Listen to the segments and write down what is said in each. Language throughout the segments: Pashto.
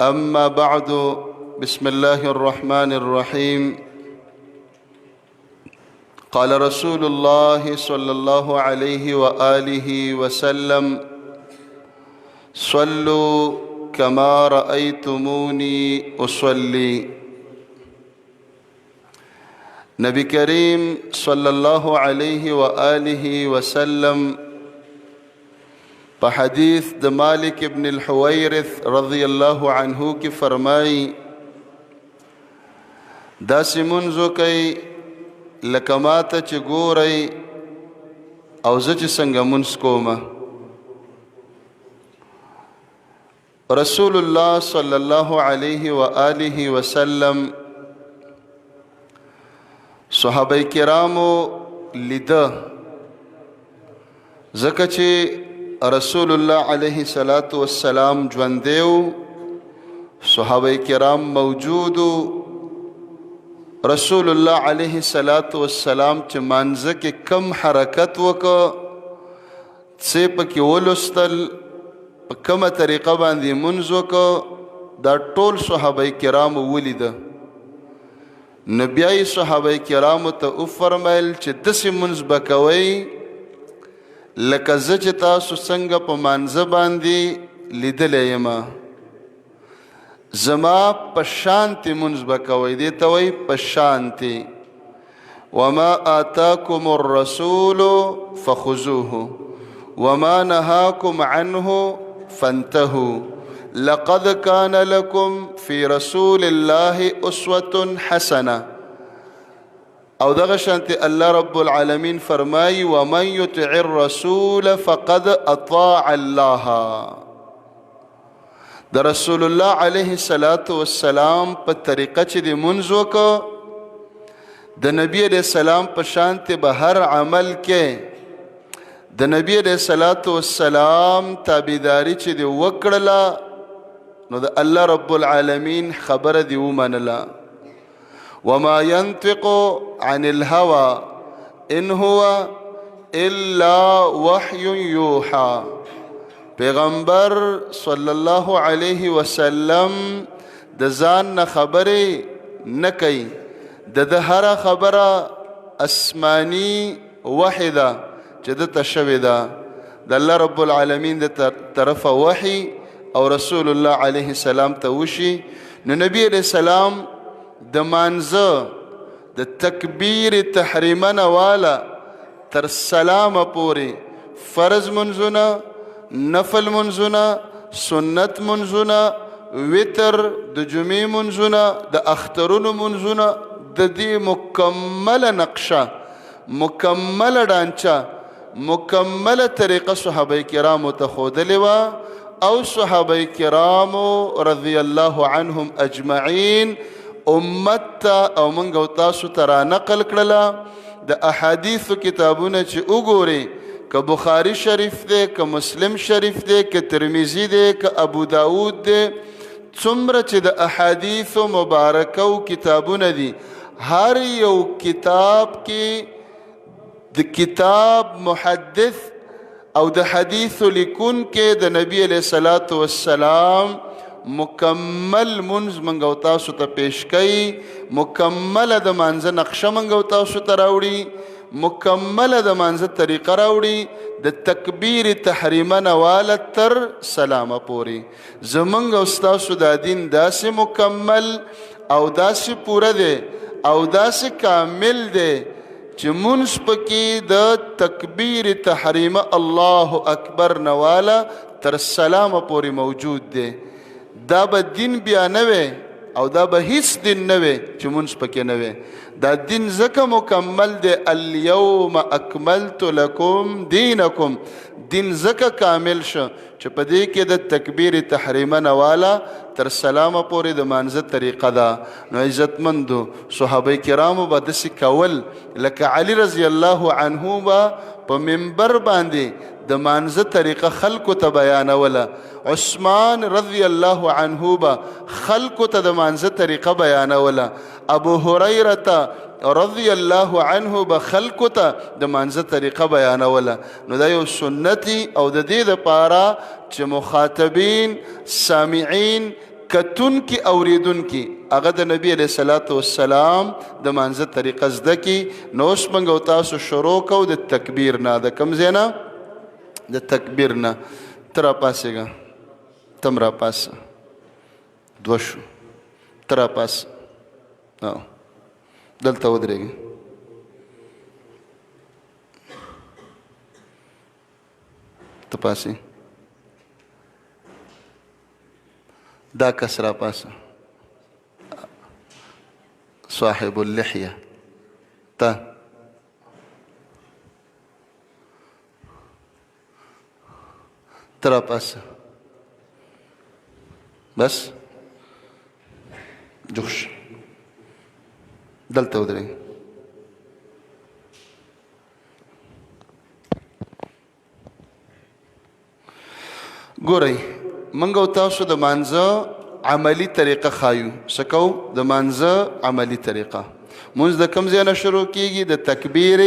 أما بعد. بسم الله الرحمن الرحيم. قال رسول الله صلى الله عليه وآله وسلم: صلوا كما رأيتموني أصلي. نبی کریم صلی الله علیه و آله وسلم په حدیث د مالک ابن الحویرث رضی الله عنه کی فرمائی: داسې منځو کوي لکه ماته چې ګورئ او زه چې څنګه منځ کومه. رسول الله صلی الله علیه و آله وسلم صحابه کرامو لیده، ځکه چې رسول الله علیه الصلاة والسلام ژوندی و، صحابه کرام موجودو. رسول الله علیه الصلاة والسلام چې مانځه کې کم حرکت وکړه، څه پکې ولوستل، په کومه طریقه باندې منځ وکړه، دا ټول صحابه کرامو ولیده. نو بیا یې صحابه کرامو ته وفرمیل چې داسې منځ به کوئ لکه زه چې تاسو څنګه په مانځه باندې لیدلی یم، زما په شانتې منځ به کوئ. دې ته وایي په شانتې. وما آتاکم الرسول فخذوه وما نهاکم عنه فانتهوا لقد كان لكم في رسول الله أسوة حسنة. او دغه شانتي الله رب العالمین فرمای: ومن يطع الرسول فقد اطاع الله. د رسول الله علیه الصلاة والسلام په طریقه چې د منځ وکړه، د نبی علیه السلام په شانتي به هر عمل کې د نبی علیه الصلاة والسلام تابعداري چې د وکړله، نو د الله رب العالمین خبره دی ومنله. وما ينطق عن الهوى ان هو الا وحي يوحى. پیغمبر صلی الله علیه وسلم د ځان نه خبرې نه کوي، د هر خبره آسمانی وحی ده چې دته شوې ده، د الله رب العالمین د طرفه وحی او رسول الله علیه السلام ته وشي. نو نبی علیہ السلام د مانځه د تکبیر تحریمه نه والا تر سلامه پورې فرض منځونه، نفل منځونه، سنت منځونه، وتر، د جمعې منځونه، د اخترونو منځونه، د دې مکمله نقشه، مکمله ډانچه، مکمله طریقه صحابه کرامو ته ښودلې وه، او صحابه کرامو رضی الله عنهم اجمعین امت ته او منګ او تاسو ته را نقل کړله. د احادیثو کتابونه چې وګورئ، که بخاری شریف دی، که مسلم شریف دی، که ترمذی دی، که ابو داود دی، څومره چې د احادیثو مبارکو کتابونه دي، هر یو کتاب کې د کتاب محدث او د حدیث لیکون کې د نبی علیہ الصلاة والسلام مکمل منځ منګ او تاسو ته پیش کوي، مکمله د مانځه نقشه منګ او تاسو ته راوړي، مکمله د مانځه طریقه راوړي، د تکبیر تحریمه نه واله تر سلامه پورې. زمونږ او ستاسو دا دین داسې مکمل او داسې پوره دی او داسې کامل دی چې منځ پکې د تکبیر تحریمه الله اکبر نه واله تر سلامه پورې موجود دی. دا به دین بیا نه وی او دا به هیڅ دین نه وی چې منځ پکې نه وی. دا دین ځکه مکمل دی، الیوم اکملت لکم دینکم، دین ځکه کامل شو چې په دې کې د تکبیر تحریمه نه واله تر سلامه پورې د مانځه طریقه ده. نو عزتمندو صحابه کرامو به داسې کول لکه علی رضی الله عنه به په منبر باندې د مانځه طریقه خلکو ته بیانوله، عثمان رضی الله عنه به خلکو ته د مانځه طریقه بیانوله، ابو هریره رضی الله عنه به خلکو ته د مانځه طریقه بیانوله. نو دا یو سنتي او د دې دپاره چې مخاطبین، سامعین، کتونکي اوریدونکي هغه د نبی علیه الصلاة والسلام د مانځه طریقه زده کړي. نو اوس موږ او تاسو شروع کوو د تکبیر نه. د کوم ځای نه؟ د تکبیر نه. ته راپاڅېږه، ته هم راپاسه، دوه شو، ته راپاسه، دلته ودرېږه. ته پاسې، دا کس راپاسه، صاحب اللحیه، ته راپاسه، بس جوش، دلته ودرېږه. ګورئ، موږ او تاسو د مانځه عملی طریقه ښایو. څه کوو؟ د مانځه عملی طریقه. مونځ د کوم ځای نه شروع کیږي؟ د تکبیر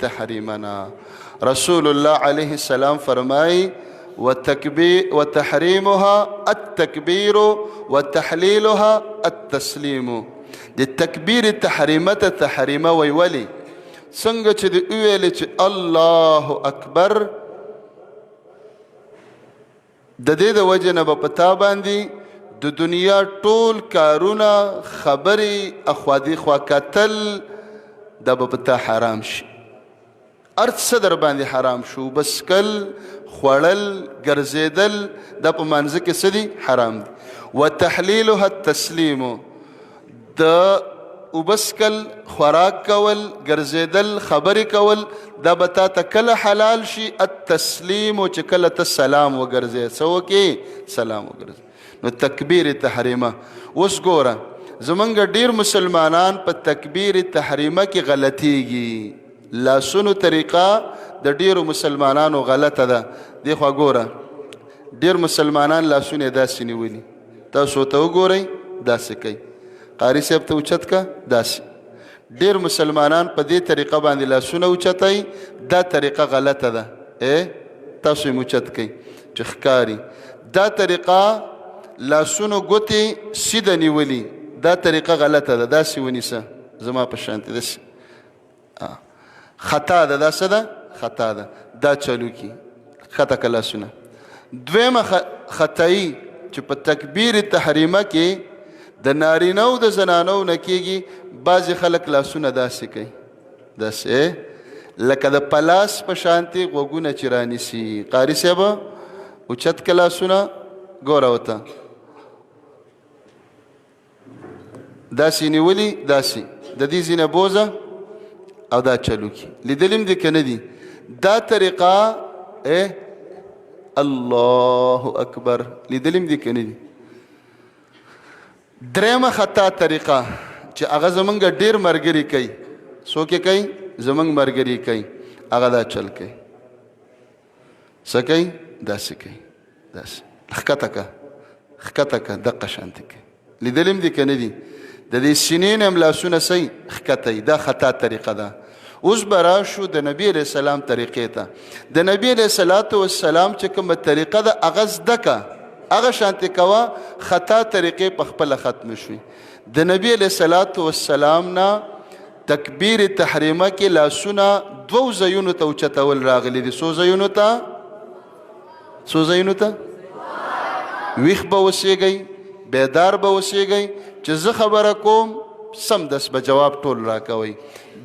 تحریمه نه. رسول الله علیه السلام فرمایي وتحریمها التکبیر وتحلیلها التسلیم. د تکبیر تحریمه ته تحریمه وی. ولې؟ څنګه چې د ویلې چې الله اکبر، د دې د وجه نه به په تا باندې د دنیا ټول کارونه، خبرې، اخوادي خوا کتل، دا به په تا حرام شي. هر څه در باندې حرام شو. بسکل، خوړل، ګرځېدل، دا په مانځه کې څه دي؟ حرام دي. وتحلیلها التسلیم. د وبسکل، خوراک کول، ګرځېدل، خبرې کول، دا به تا ته کله حلال شي؟ التسلیم، چې کله ته سلام وګرځې. څه وکې؟ سلام وګرځې. نو تکبیر تحریمه. اوس ګوره، زمونږ ډیر مسلمانان په تکبیر تحریمه کې غلطیږي. لاسونو طریقه د ډیرو مسلمانانو غلطه ده. دی خوا ګوره، ډیر مسلمانان لاسونه داسې نیولي. تاسو ته وګورئ، داسې کوي. قاری صاحب ته اوچت کا، داسې. ډیر مسلمانان په دې طریقه باندې لاسونه اوچتای. دا طریقه غلطه ده. تاسو یې اوچت کوئ چې ښکاري. دا طریقه لاسونو ګوتې سیده نیولي، دا طریقه غلطه ده. داسې ونیسه، زما په شانتې داسې. خطا ده. دا څه ده؟ خطا ده. دا چلو کی خطا که لاسونه. دویمه خطایی چې په تکبیر تحریمه کې د نارینه او د زنانو نه کېږي. بعضې خلک لاسونه داسې کوي، داسې لکه د پلاس په شانتې غوږونه چې رانیسي. قاري صاحب اوچت که لاسونه، ګوره ورته داسې نیولي، داسې د دې ځینه بوزه او دا چلو کی. لیدلیم دي که نه دي؟ دا طریقه الله اکبر، لیدلیم دي که نه دي؟ درېمه خطا طریقه چې هغه زمونږ ډېر ملګري کوي. څوک یې کوي؟ زمونږ ملګري کوي. هغه دا چل کوي. څه کوي؟ داسې کوي، داسې ښکته که، ښکته که، دقه شانتې کوي. لیدلیم دي که نه دي؟ د دې سینې نه هم لاسونه صحیح ښکته وي. دا خطا طریقه ده. اوس به راشو د نبي علیه السلام طریقې ته. د نبي علیه الصلاة والسلام چې کومه طریقه ده هغه زده که، هغه شانتې کوه. خطا طریقې په خپله ختم شوي. د نبي علیه الصلاة والسلام نه تکبیر تحریمه کې لاسونه دوو ځایونو ته اوچتول راغلي دي. څو ځایونو ته؟ څو ځایونو ته؟ ویښ به اوسېږئ، بیدار به اوسېږئ، چې زه خبره کوم سمدست به جواب ټول راکوئ.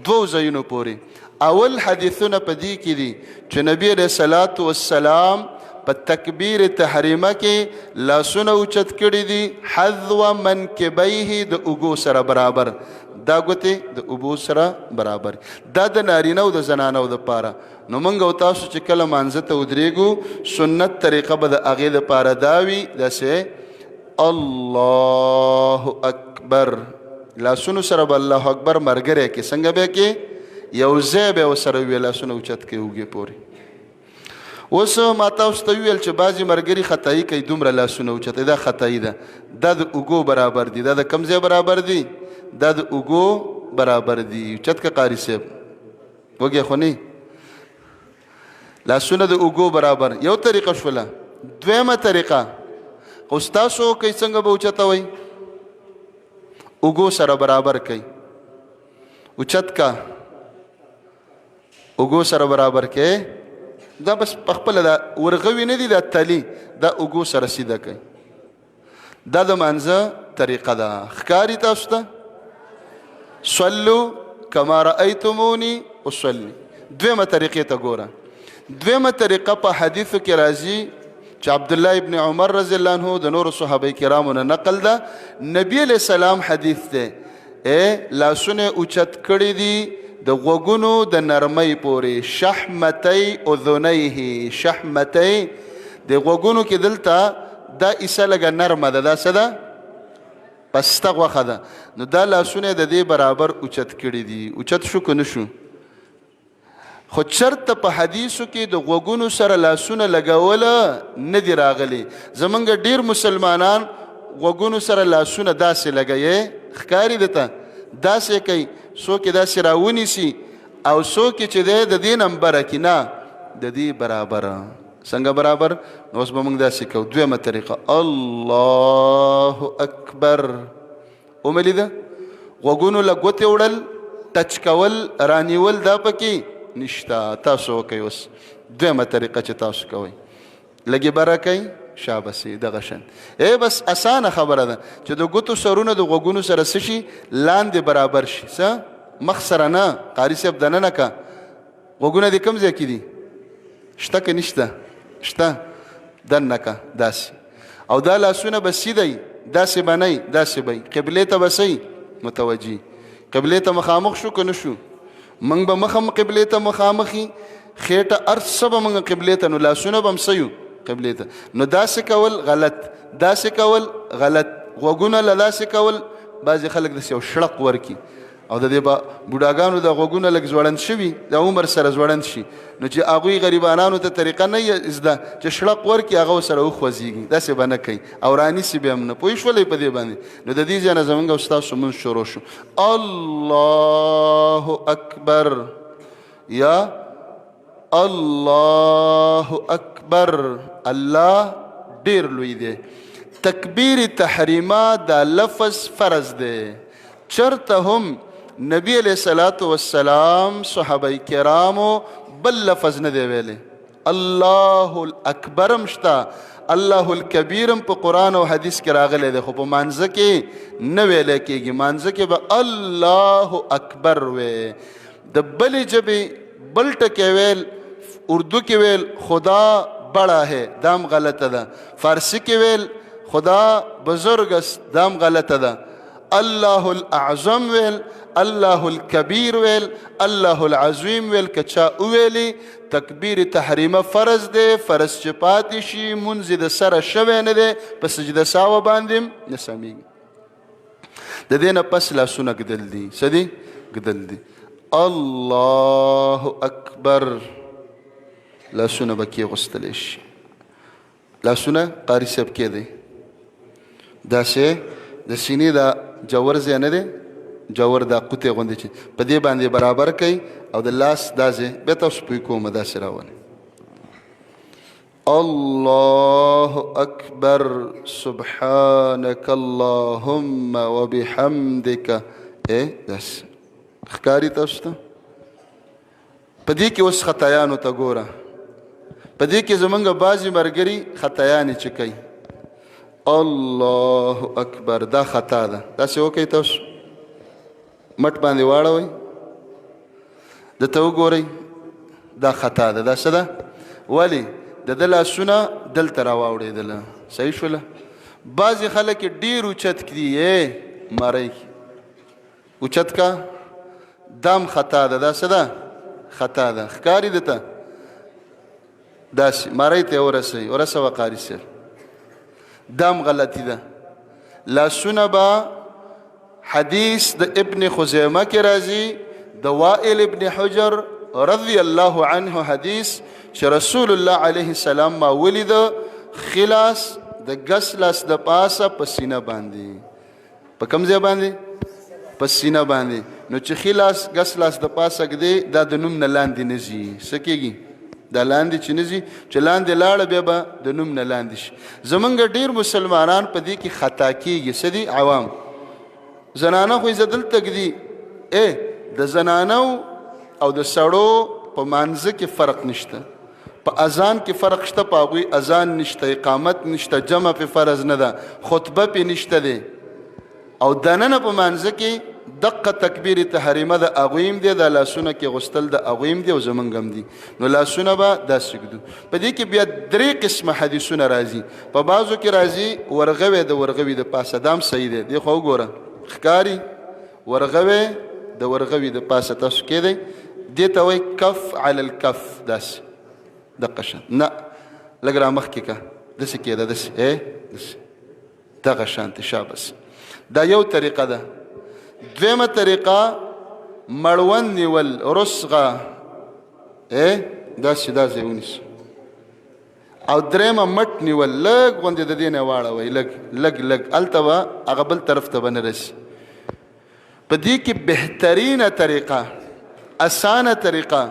دوو ځایونو پورې. اول حدیثونه په دې کې دي چې نبی علیه الصلاة والسلام په تکبیر تحریمه کې لاسونه اوچت کړي دي حذو منکبیه، د اوږو سره برابر. دا ګوتې د اوږو سره برابر. دا د نارینه او د زنانو دپاره. نو موږ او تاسو چې کله مانځه ته ودرېږو، سنت طریقه به د هغې دپاره دا وي، داسې الله اکبر. لاسونو سره به الله اکبر ملګری کې. څنګه به کې؟ یو ځای به ورسره وي، لاسونه اوچت کې اوږې پورې. اوس ما تاسو ته ویل چې بعضې ملګري خطایي کوي، دومره لاسونه اوچتوي. دا خطایي ده. دا د اوږو برابر دي. دا د کوم ځای برابر دي؟ دا د اوږو برابر دي. اوچت که قاري صاحب، وږی خو نه. لاسونه د اوږو برابر. یو طریقه شوله. دویمه طریقه، خو ستاسو کوي څنګه به اوچتوئ؟ اوږو سره برابر کوي. اوچت کا اوږو سره برابر کوي. دا بس پخپله دا ورغوي نه دي، دا تلي دا اوږو سره سیده کوي. دا د مانځه طریقه ده. ښکاري تاسو ته؟ صلو کما رأیتمونی اصلي. دویمه طریقې ته ګوره. دویمه طریقه په حدیثو کې راځي چې عبدالله ابن عمر رضی الله عنه د نورو صحابه کرامو نه نقل ده. نبی علیہ السلام حدیث ده لاسونه اوچت کړي دي د غوږونو د نرمۍ پورې، شحمتی اذنیه، شحمتی د غوږونو کې دلته دا ایسه لږه نرمه ده، دا څه ده؟ پسته غوښه ده. نو دا لاسونه د دې برابر اوچت کړي دي. اوچت شو که نه شو؟ خو چرته په حدیثو کې د غوږونو سره لاسونه لګوله نه دي راغلي. زمونږ ډیر مسلمانان غوږونو سره لاسونه داسې لګوي، ښکاري درته داسې کوي، څوک یې داسې راونیسي او څوک یې چې دی د دې نمبره کې نه، د دې برابره. څنګه برابر؟ نو اوس به موږ داسې کوو. دویمه طریقه الله اکبر. وملیده غوږونو له ګوتې وړل، ټچ کول، رانیول دا پکې نشته. تاسو وکئ اوس دویمه طریقه چې تاسو کوئ. لږې بره کوئ، شابسې دغه شان. بس اسانه خبره ده چې د ګوتو سرونه د غوږونو سره څه شي؟ لاندې برابر شي. څه؟ مخ سره نه. قاري صاحب دننه که غوږونه دې کوم ځای کې دي؟ شته که نشته؟ شته. دننه که داسې. او دا لاسونه به سیده داسې به نه داسې به قبلې ته به څه متوجي. قبلې ته مخامخ شو که نه شو؟ موږ به مخ هم قبلې ته مخامخي، خېټه هر څه به موږ قبلې ته، نو لاسونه به هم څه یو؟ قبلې ته. نو داسې کول غلط، داسې کول غلط. غوږونه له داسې کول بعضې خلک داسې یو شړق ورکي او د دې به بوډاګانو د غوږونه لږ ځوړند شوي، د عمر سره ځوړند شي، نو چې هغوی غریبانانو ته طریقه نه زده چې شړق ورکي هغه ورسره وخوځېږي، داسې به نه کوي او رانیسي به هم نه. پوه شولئ په دې باندې؟ نو د دې ځای نه زموږ او ستاسو مونځ شروع شو. الله اکبر یا الله اکبر. الله ډیر لوی دی. تکبیر تحریمه دا لفظ فرض دی. چرته هم نبی علیہ الصلوۃ والسلام صحابه کرامو بل لفظ نه دی ویلی. الله الاکبر مشتا، الله الکبیرم په قرآن او حدیث کې راغلی دی، خو په مانځه کې نه ویلی کېږي. مانځه کې به الله اکبر وی. د بلې ژبې بل ټکی ویل، اردو کې ویل خدا بڑا ہے، دام غلطه ده. فارسی کې ویل خدا بزرگ است، دام غلطه ده. الله الاعظم ویل، الله الکبیر ویل، الله العظیم ویل که چا وویلی تکبیر تحریمه فرض دی. فرض چې پاتې شي مونځ د سره شوی نه دی، په سجده ساوه باندې نه سمیږي. د دې نه پس لاسونه ږدل دي. څه دي؟ ږدل دي. الله اکبر. لاسونه به کېغوستلی شي. لاسونه قاري صاحب کې دی داسې د سینې دا جوور ځای نه دی، جوور دا قوطې غوندې چې په دې باندې برابر کوي او د لاس دا ځای بیا تاسو پوه کومه داسې راولئ. الله اکبر سبحانك اللهم وبحمدك. داسې ښکاري تاسو ته؟ په دې کې اوس خطایانو ته ګوره. په دې کې زمونږ بعضې ملګري خطایانې چې کوي الله اکبر، دا خطا ده. داسې وکئ تاسو، مټ باندې واړوئ، دته وګورئ، دا خطا ده. دا څه ده؟ ولې؟ د ده لاسونه دلته راواوړېدله. صحیح شوله؟ بعضې خلک ډېر اوچت کړي، ماری اوچت کا، دام خطا ده. دا څه ده؟ خطا ده. ښکاري دته؟ داسې ماری ته ورسوئ، ورسوه قاري صاحب. دام غلطی ده. لاسونه به حدیث د ابن خزیمه کې راځي، د وائل ابن حجر رضی الله عنه حدیث چې رسول الله علیه السلام ما ولیده خلاص د ګس لاس د پاسه په سینه باندې. په کوم ځای باندې؟ په سینه باندې. نو چې خلاص ګس لاس د پاسه ږدي دا د نوم نه لاندې نه ځي. څه کېږي؟ دا لاندې چې نه ځي چې لاندې لاړه بیا به د نوم نه لاندې شي. زمونږ ډېر مسلمانان په دې کې خطا کېږي. څه دي؟ عوام. زنانه خو یې زه دلته ږدي د زنانو او د سړو په مانځه کې فرق نشته، په اذان کې فرق شته، په هغوی اذان نشته، اقامت نشته، جمع په فرض نه ده، خطبه پې نشته دی، او دننه په مانځه کې دقه تکبیر تحریمه د هغوی هم دی، د لاسونه کې غسل د هغوی هم دی او زمونږ هم دي. نو لاسونه به داسې ږدو. په دې کې بیا 3 قسمه حدیثونه راځي. په بعضو کې راځي ورغوی د ورغوي د پاسه، دا هم صحیح دی. دې خو وګوره ښکاري ورغوی د ورغوي د پاسه تاسو کې دی، دې ته وایي کف علی الکف. داسې دقه شان نه لږ را مخکې که داسې کېده، داسې دغه شانتې شابس. دا یو طریقه ده. دویمه طریقه مړوند نیول، رسغه داسې دا ځای ونیسو، او درېیمه مټ نیول، لږ غوندې د دې نه واړوئ، لږ هلته به هغه بل طرف ته به نه رسي. په دې کې بهترینه طریقه، اسانه طریقه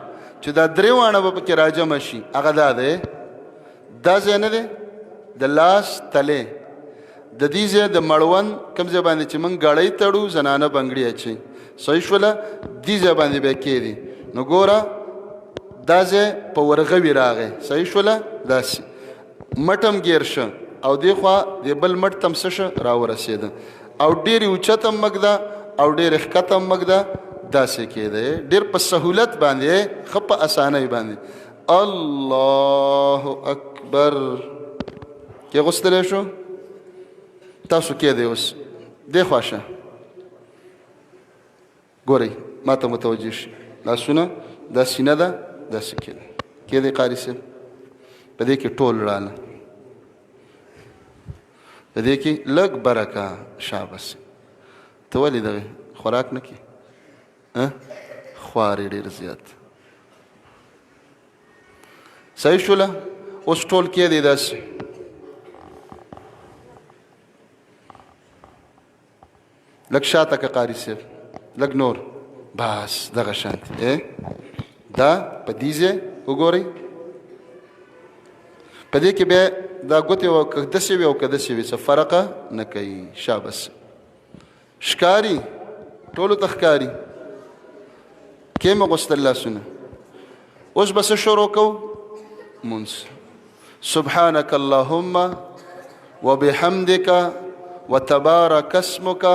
چې دا 3 واڼه به پکې راجمع شي هغه دا دی. دا ځای نه دی د لاس تلې، د دې ځای د مړوند کوم ځای باندې چې موږ ګړۍ تړو، زنانه بنګړي اچوي، صحیح شوله، دې ځای باندې بیا کېدي. نو ګوره دا ځای په ورغوي راغی، صحیح شوله، داسې مټ هم ګیر شه، او دې خوا د بل مټ ته هم څه شه راورسېده، او ډېرې اوچت هم مږ ده او ډېرې ښکته هم مږ ده، داسې کېده ډېر په سهولت باندې، ښه په اسانۍ باندې. الله اکبر کې غوستلی شو. تاسو کېدی اوس دې خوا شه، ګورئ ما ته متوجه شي. لاسونه دا سینه ده، داسې کېدی قاري صاحب. په دې کې ټول راله، په دې کې لږ برکه شابس. ته ولې دغه خوراک نه کړې؟ خوارې ډېر زیات. صحیح شوله. اوس ټول کېدی داسې، لږ شاته که قاري صاحب، لږ نور، بس دغه شانتې. دا په دې ځای وګورئ، په دې کې بیا دا ګوتې که داسې وي او که داسې وي څه فرقه نه کوي. شابس. ښکاري ټولو ته ښکاري. کې مې غوستل لاسونه. اوس به څه شروع کوو؟ مونځ. سبحانك اللهم وبحمدك وتبارك اسمك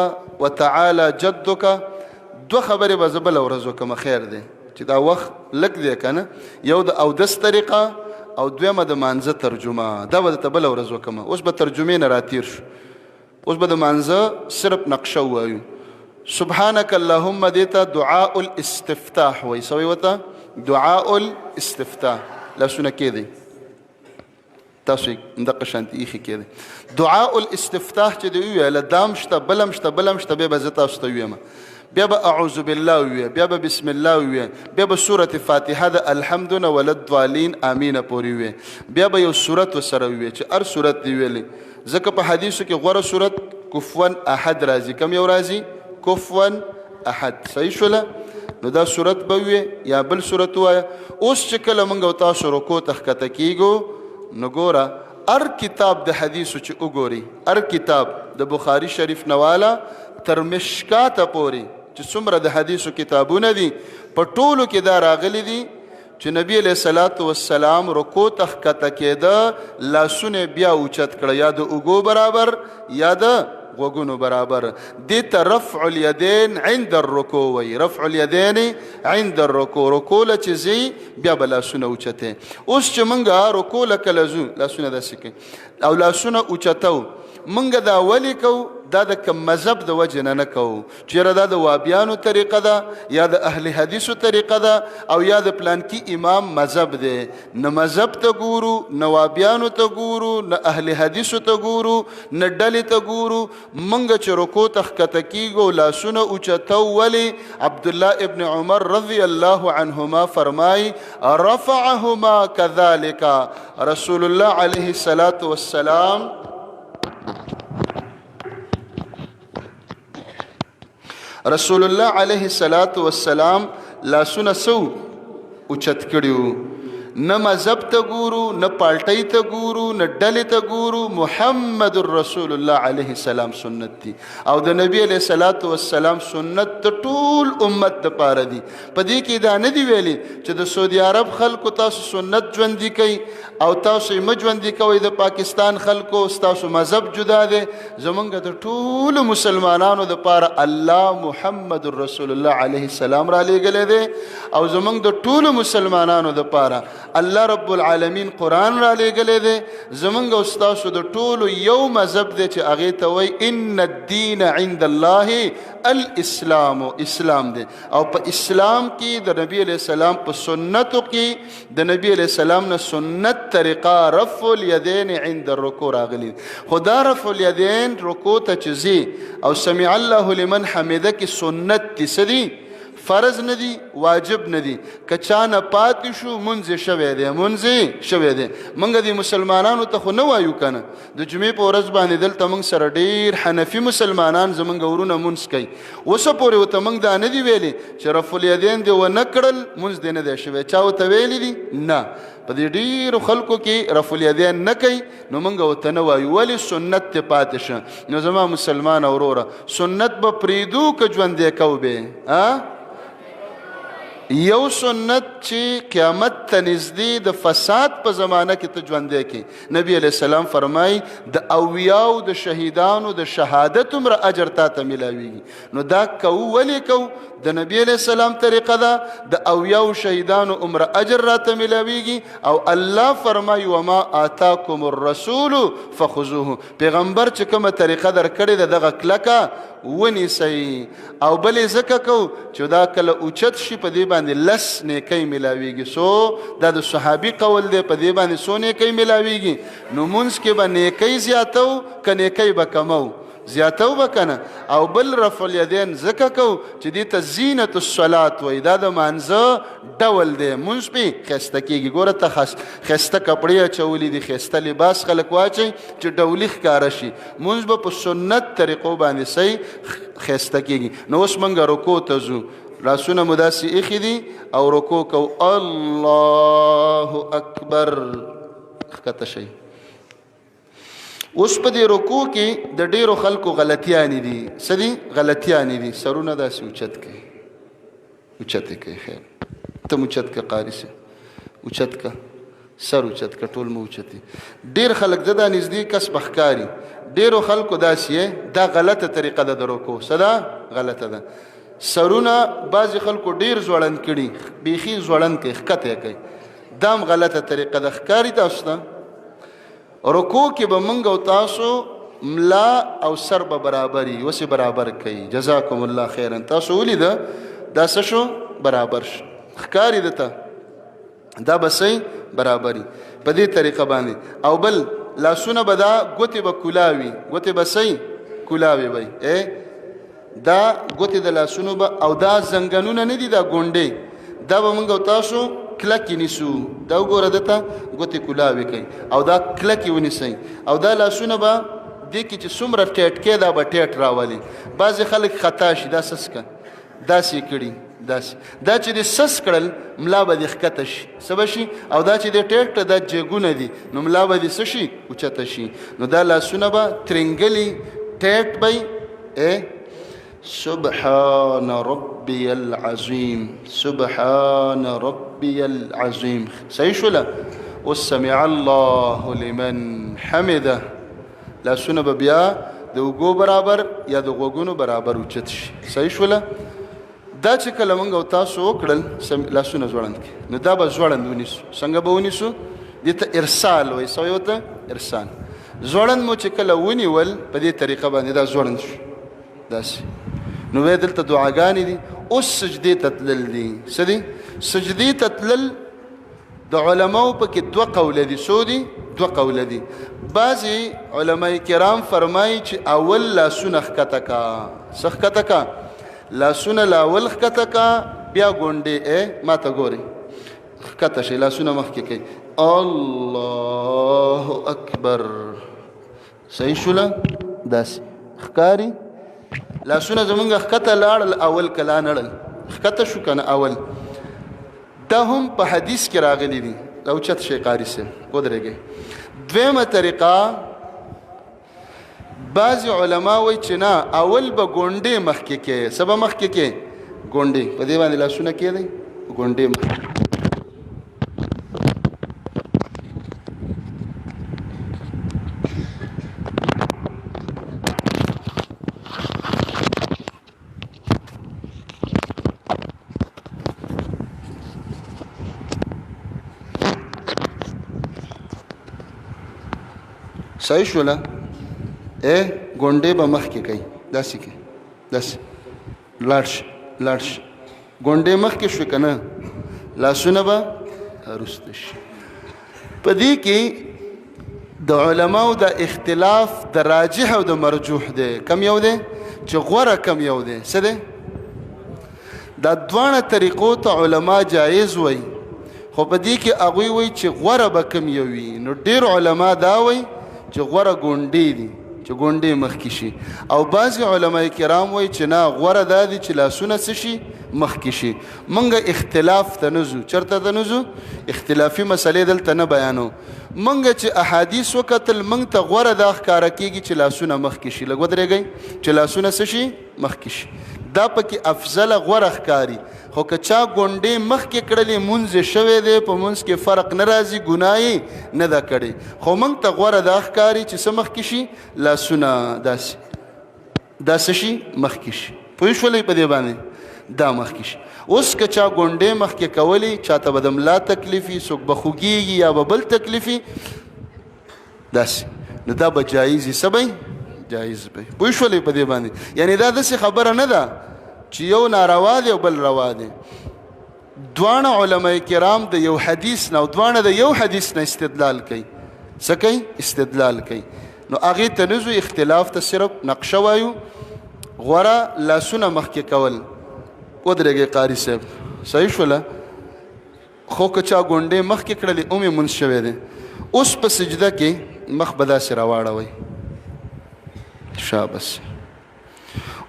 وتعالى جدك. 2 خبرې به زه بله ورځ وکړم، خیر دی چې دا وخت لږ دی که نه. یو د اودس طریقه او دویمه د مانځه ترجمه، دا به درته بله ورځ وکړم. اوس به ترجمې نه راتیر شو. اوس به د مانځه صرف نقشه ووایو. سبحانك اللهم دې ته دعاء الاستفتاح وایي. څه وایي ورته؟ دعاء الاستفتاح. لاسونه کېدی تاسو دغه شانتې ایښي کېدی. دعاء الاستفتاح چې دی وویله، دام شته، بله هم شته، بله هم شته، بیا به زه تاسو ته ویم. بیا به اعوذ بالله وویه، بیا به بسم الله وویه، بیا به سورة فاتحه د الحمد نه وللضالین آمین پورې وویه، بیا به یو سورت ورسره وویه چې هر سورت دی ویلی. ځکه په حدیثو کې غوره سورت کفوا احد راځي. کم یو راځي؟ کفوا احد. صحیح شوله. نو دا سورت به وویه یا بل سورت ووایه. اوس چې کله موږ او تاسو رکوع ته ښکته کېږو، نو ګوره هر کتاب د حدیثو چې وګوري، هر کتاب د بخاري شریف نه والا تر مشکاته پورې چې څومره د حدیثو کتابونه دي، په ټولو کې دا راغلي دي چې نبی علیه الصلاة والسلام رکوع ته ښکته کېده، لاسونه بیا اوچت کړه، یا د اوږو برابر یا د غوږونو برابر. دې ته رفع الیدین عند الرکوع وایي. رفع الیدین عند الرکوع، رکوع له چې ځي بیا به لاسونه اوچتې. اوس چې موږ رکوع له کله ځو، لاسونه داسې کوي او لاسونه اوچتو. موږ دا ولې کوو؟ دا د کوم مذهب د وجې نه کوو، چېرې دا د وابیانو طریقه ده یا د اهل حدیثو طریقه ده او یا د پلانکي امام مذهب دی. نه مذهب ته ګورو، نه وابیانو ته ګورو، نه اهل حدیثو ته ګورو، نه ډلې ته ګورو. موږ چې رکوع ته ښکته کېږو لاسونه اوچتو. ولې؟ عبدالله ابن عمر رضی الله عنهما فرمایي رفعهما كذلك رسول الله علیه الصلاة والسلام رسول الله علیه الصلاة والسلام لاسونه سو اوچت کړي وو. نه مذهب ته ګورو، نه پالټۍ ته ګورو، نه ډلې ته ګورو. محمد رسول الله علیه السلام سنت دي او د نبی علیه الصلاۃ والسلام سنت د ټول امت دپاره دي. په دې کې دا نه دی ویلي چې د سعودي عرب خلکو تاسو سنت ژوندي کوي او تاسو یې مه ژوندي کوئ، د پاکستان خلکو ستاسو مذهب جدا دی. زمونږ د ټولو مسلمانانو دپاره الله محمد رسول الله علیه السلام را لېږلی دی او زمونږ د ټولو مسلمانانو دپاره الله رب العالمین قرآن را لېږلی دی. زمونږ او ستاسو د ټولو یو مذهب دی چې هغې ته وایي ان الدین عند الله الاسلام، اسلام دی. او په اسلام کې د نبی علیه السلام په سنتو کې د نبی علیه السلام نه سنت طریقه رفع الیدین عند الرکوع راغلی. خو دا رفع الیدین رکوع ته چې ځي او سمع الله لمن حمده کې سنت دي، څه دي؟ فرض نه دي، واجب نه دي. که چا نه پاتې شو منځ شوی دی، منځ شوی دی. موږ د مسلمانانو ته خو نه وایو که نه، د جمعې په ورځ باندې دلته موږ سره ډېر حنفي مسلمانان زموږ ورونه منځ کوي. اوسه پورې ورته موږ دا نه دي ویلي چې رفع الیدین دې ونه کړل منځ دې نه دی شوی. چا ورته ویلي دي؟ نه. په دې ډېرو خلکو کې رفع الیدین نه کوي، نو موږ ورته نه وایو. ولې؟ سنت ته پاتې شه. نو زما مسلمان وروره، سنت به پرېږدو که ژوندی کوو به؟ یو سنت چې قیامت ته نږدې د فساد په زمانه کې ته ژوندی کې، نبی علیه السلام فرمایي د اولیاو د شهیدانو د شهادت عمره اجر تا ته میلاویږي. نو دا کوو ولې کوو؟ د نبی علیه السلام طریقه ده، د اولیاو شهیدانو عمره اجر راته میلاویږي. او الله فرمایي وما آتاکم الرسول فخذوه، پیغمبر چې کومه طریقه درکړې ده دغه کلکه ونیسئ. او بلې ځکه کوو چې دا کله اوچت شي په دې باندې لس نیکۍ میلاویږي. سو دا د صحابي قول دی، په دې باندې څو نیکۍ میلاویږي؟ نو مونځ کې به نیکۍ زیاتو که نیکۍ به کمو؟ زیاتو به که نه. او بل رفع الیدین ځکه کوو چې دې ته زینت الصلات وایي، دا د مانځه ډول دی. مونځ پې ښایسته کېږي. ګوره ته ښایسته کپړې اچولي دي، ښایسته لباس خلک واچوي چې ډولي ښکاره شي. مونځ به په سنت طریقو باندې صحیح ښایسته کېږي. نو اوس موږ رکوع ته ځو، لاسونه مو داسې ایښي دي او رکوع کوو. الله اکبر، ښکته شئ. اوس په دې رکوع کې د ډېرو خلکو غلطیانې دي. څه دي؟ غلطیانې دي. سرونه داسې اوچت کوي، اوچت یې کوي. خیر ته م اوچت که، قاري صاحب اوچت که، سر اوچت که، ټول مو اوچتي. ډېر خلک د دا نږدې کس به ښکاري. ډېرو خلکو داسې دا غلطه طریقه ده د رکوع. څه ده؟ غلطه ده. سرونه بعضې خلکو ډېر ځوړند کړي، بیخي ځوړند کوي، ښکته یې کوي. دا هم غلطه طریقه ده. ښکاري تاسو ته؟ رکوع کې به موږ او تاسو ملا او سر به برابري، وسې برابر کوي. جزاکم الله خیرا. تاسو ولیده دا څه شو؟ برابر شو. ښکاري درته؟ دا به صحیح برابري په دې طریقه باندې. او بل لاسونه به دا ګوتې به کولاوي، ګوتې به صحیح کولاوي وي. دا ګوتې د لاسونو به، او دا زنګنونه نه دي، دا ګونډې، دا به موږ او تاسو کلکې نیسو. دا وګوره دته ګوتې کولاوي کوي او دا کلکې ونیسئ. او دا لاسونه به دې کې چې څومره ټیټ کې دا به ټیټ راولي. بعضې خلک خطا شي، دا سس که داسې کړي، داسې. دا چې دې سس کړل ملا به دې ښکته شي، څه به شي؟ او دا چې دې ټیټ دا جېګونه دي نو ملا به دې څه شي؟ اوچته شي. نو دا لاسونه به ترنګلي ټیټ به سبحان ربي العظيم، سبحان ربي العظيم. صحیح شوله؟ وسمع الله لمن حمده. لاسونه به بیا د اوږو برابر یا د غوږونو برابر اوچت شي. صحیح شوله؟ دا چې کله موږ او تاسو وکړل لاسونه ځوړند کړي، نو دا به ځوړند ونیسو. څنګه به ونیسو؟ دې ته ارسال وایي. څه وایي ورته؟ ارسال. ځوړند مو چې کله ونیول په دې طریقه باندې دا ځوړند شو داسې. نو وی دلته دعاګانې دي. اوس سجدې ته تلل دي. څه دي؟ سجدې ته تلل د علماو پکې دوه قوله دي. څو دي؟ دوه قوله دي. بعضې علماء کرام فرمایي چې اول لاسونه ښکته کا. څه ښکته کا؟ لاسونه لاول ښکته کا، بیا ګونډې ما ته ګورئ ښکته شي. لاسونه مخکې کوي. الله اکبر. صحیح شوله؟ داسې ښکاري. لاسونه زمونږ ښکته لاړل، اول کلا نړل، ښکته شو که نه اول. دا هم په حدیث کې راغلی دي. اوچت شي قاری صاحب ودرېږئ. دویمه طریقه بعضې علما وایي چې نه اول به ګونډې مخکې کې څه به مخکې کې ګونډې په دې باندې لاسونه کېدی ګونډې صحیح شوله ګونډې به مخکې کوي داسې کوي داسې لاړ شي ګونډې مخکې شوې که نه لاسونه به وروسته شي. په دې کې د علماو د اختلاف د راجح او د مرجوح دی. کم یو دی چې غوره کم یو دی څه دی؟ دا دواړه طریقو ته علما جایز وایي خو په دې کې هغوی وایي چې غوره به کم یو وي. نو ډېر علما دا وایي چې غوره ګونډې دي چې ګونډې مخکې شي او بعضې علما کرام وایي چې نه غوره دا دي چې لاسونه څه شي مخکې شي. موږ اختلاف ته نه ځو. چېرته ته نه ځو؟ اختلافي مسلې دلته نه بیانو. موږ چې احادیث وکتل موږ ته غوره دا ښکاره کېږي چې لاسونه مخکې شي. لږ ودرېږئ چې لاسونه څه شي مخکې شي. دا پکې افضله غوره ښکاري. خو که چا ګونډې مخکې کړلې مونځ یې شوی دی په مونځ کې فرق نه راځي ګناه یې نه ده کړې خو موږ ته غوره دا ښکاري چې څه مخکې شي لاسونه داسې دا څه شي مخکې شي. پوه شولئ په دې باندې دا مخکې شي. اوس که چا ګونډې مخکې کولی چاته به د ملا تکلیف وي څوک به خوږېږي یا به بل تکلیف وي داسې نو دا به جایز وي څه به جایز به پوه شولئ په دې باندې. یعنې دا داسې خبره نه ده چې یو ناروا دی او بل روا دی. دواړه علما کرام د یو حدیث نه او دواړه د یو حدیث نه استدلال کوي. څه کوي؟ استدلال کوي. نو هغې ته نه ځو اختلاف ته صرف نقشه وایو. غوره لاسونه مخکې کول. ودرېږئ قاري صاحب صحیح شوله. خو که چا ګونډې مخکې کړلې اومې مونځ شوی دی. اوس په سجده کې مخ به داسې راواړوئ شابس.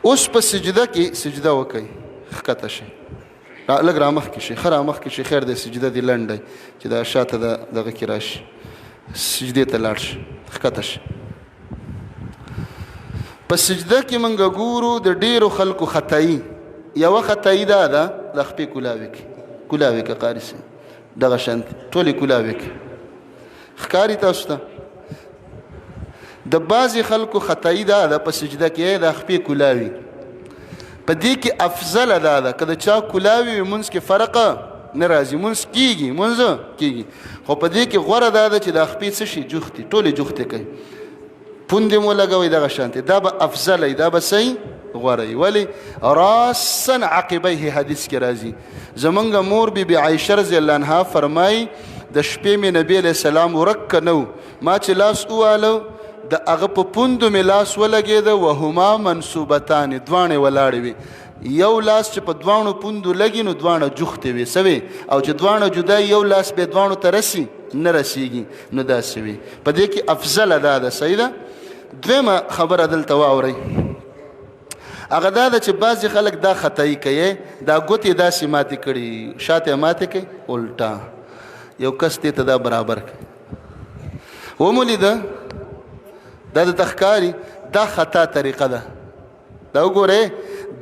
اوس په سجده کې سجده وکئ ښکته شئ لږ رامخکې شئ ښه رامخکې شئ خیر دی سجده دې لنډ دی چې دا شاته دغه کې راشي سجدې ته لاړ شئ ښکته شئ. په سجده کې موږ ګورو د ډېرو خلکو خطایي. یوه خطایي دا ده د خپې کولاوې کې کولاوې که قاري صاحب دغه شانتې ټولې کولاوې کې ښکاري تاسو ته. د بعضې خلکو خطایي دا ده په سجده کې د خپې کولاوي. په دې کې افضله دا ده که د چا کولاوي وي مونځ کې فرقه نه راځي مونځ کېږي خو په دې کې غوره دا ده چې د خپې څه شي جوختې ټولې جوختې کوي پوندې مو لګوئ دغه شانتې دا به افضله دا به صحیح غوره وي. ولې راسا عقبیه حدیث کې راځي. زمونږ مور بی عایشه رضی الله عنها فرمایي د شپې مې نبي علیه السلام ورکه نه ما چې لاس ووالو د هغه په پوندو مې لاس ولګېده وهما منصوبتان دواړې ولاړې وي. یو لاس چې په دواړو پوندو لګي نو دواړه جوختې وي سوې او چې دواړه جدا یو لاس به دواړو ته رسي نه رسیږي نو داسې وي. په دې کې افضله دا ده صحیح ده. دویمه خبره دلته واورئ هغه دا ده چې بعضې خلک دا خطایي کوي دا ګوتې داسې ماتې کړي شاته یې ماتې کوي الټا یو کس دې ته دا برابر کوي ومولیده دا د تخکاری دا خطا طریقه ده. دا وګورئ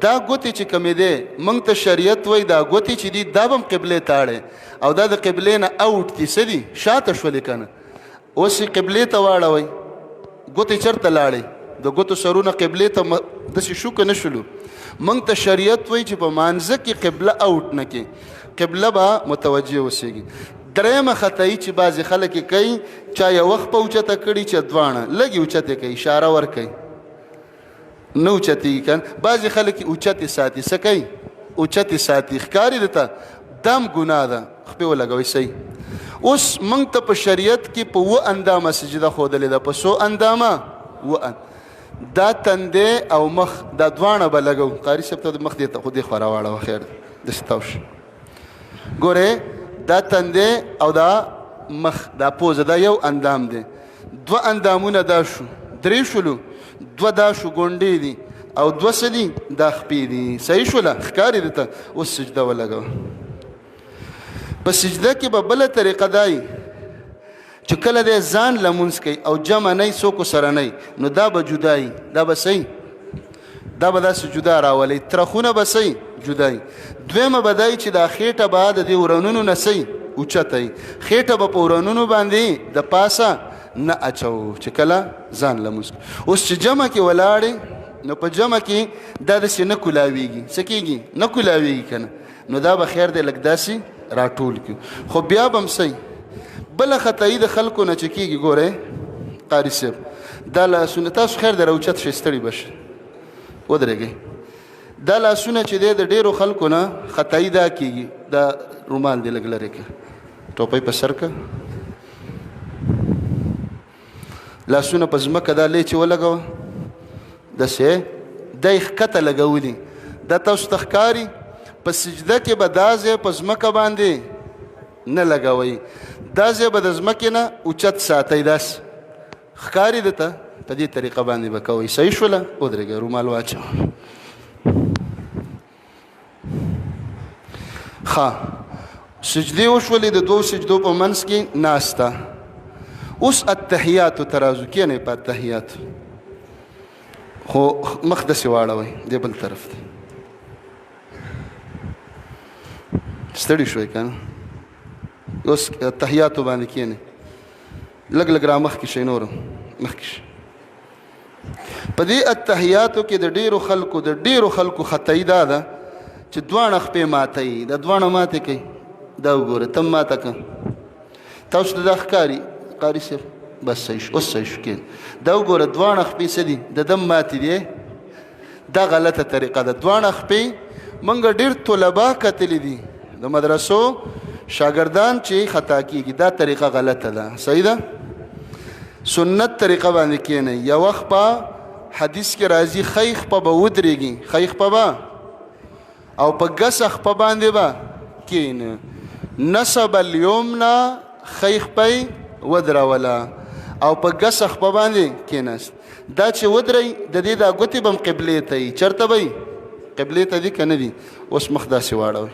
دا ګوتې چې کمې دی موږ ته شریعت وایي دا ګوتې چې دي دا به هم قبلې تاړی او دا د قبلې نه اوټ دي څه دي شاته شولې که نه. اوس یې قبلې ته واړوئ ګوتې چېرته لاړئ د ګوتو سرونه قبلې ته داسې شو که نه شولو. موږ ته شریعت وایي چې په مانځه کې قبله اوټ نه کې قبله به متوجه اوسېږي. درېیمه خطایي چې بعضې خلک یې کوي چا یو وخت په اوچته کړي چې دواړه لږې اوچتې کوي اشاره ورکوي نه اوچتېږي که نه. بعضې خلک یې اوچتې ساتي څه کوي اوچتې ساتي ښکاري درته دا هم ګناه ده خپې ولګوئ صحیح. اوس موږ ته په شریعت کې په 7 اندامه سجده ښودلې ده. په 100 اندامه 7 دا تندې او مخ دا دواړه به لګو. قاري صاحب ته مخ دې ته خو دې خوا راواړوه خیر داسې تاو شي. ګورئ دا تندې او دا مخ دا پوزه دا یو اندام دی. 2 اندامونه دا شو 3 شولو 2 دا شو ګونډې دي او 2 څه دي دا خپې دي صحیح شوله ښکاري درته. اوس سجده ولګوه په سجده کې به بله طریقه دای چې کله دی ځان لمونځ کوي او جمع نه څوک سره نه نو دا به جدای دا به صحیح دا به داسې جدا راولي ترخونه به صحیح جدای دویمه به دای چې دا خېټه به د دې ورنونو نه صحیح اوچته خېټه به په ورنونو باندې د پاسه نه اچو چې کله ځان لمونځ اوس چې جمع کې ولاړې نو په جمع کې دا داسې نه کولاویږي څه کېږي نه کولاویږي که نه نو دا به خیر دی لږ داسې راټول کړو خو بیا به هم صحیح بله خطایي د خلکو نه چې کېږي ګورئ قاري صاحب دا لاسونه تاسو خیر دی راوچت شئ ستړي به شئ ودرېږئ دا لاسونه چې دی د ډېرو خلکو نه خطایي دا کېږي دا رومال دی لږ لرې کړه ټوپۍ په سر کړه لاسونه په ځمکه دا لیچې ولګوه داسې دی ښکته لګولي دا تاسو ته ښکاري په سجده کې به دا ځای په ځمکه باندې نه لګوئ دا ځای به د ځمکې نه اوچت ساتئ داسې ښکاري درته په دې طریقه باندې به کوئ صحیح شوله ودرېږه رومال واچوه ښه سجدې وشولې د دوو سجدو په منځ کې ناسته اوس التحیاتو ته راځو کښېنئ په التحیاتو خو مخ داسې واړوئ دې بل طرف ته ستړي شوئ که نه اوس التحیاتو باندې کښېنئ لږ لږ را مخکې شئ نورم مخکې شئ په دې التحیاتو کې د ډېرو خلکو خطایي دا ده چې دواړه خپې ماتوي دا دواړه ماتې کوي دا وګوره تم ماته که تاسو ته دا ښکاري قاري صاحب بس صحیح شو اوس صحیح شو کېن دا وګوره دواړه خپې څه دي د دم ماتې دی دا غلطه طریقه ده دواړه خپې موږ ډېر طلبا کتلي دي د مدرسو شاګردان چې خطا کېږي دا طریقه غلطه ده صحیح ده سنت طریقه باندې کېنئ یو وخت په حدیث کې راځي ښی خپه به ودرېږي ښی خپه به او په ګسه خپه باندې به کېنه نصب الیمنا ښی خپه ودروله او په ګسه خپه باندې کېناست دا چې ودرئ د دې دا ګوتې به هم قبلې ته وي چېرته به وي قبلې ته دي که نه دي اوس مخ داسې واړوئ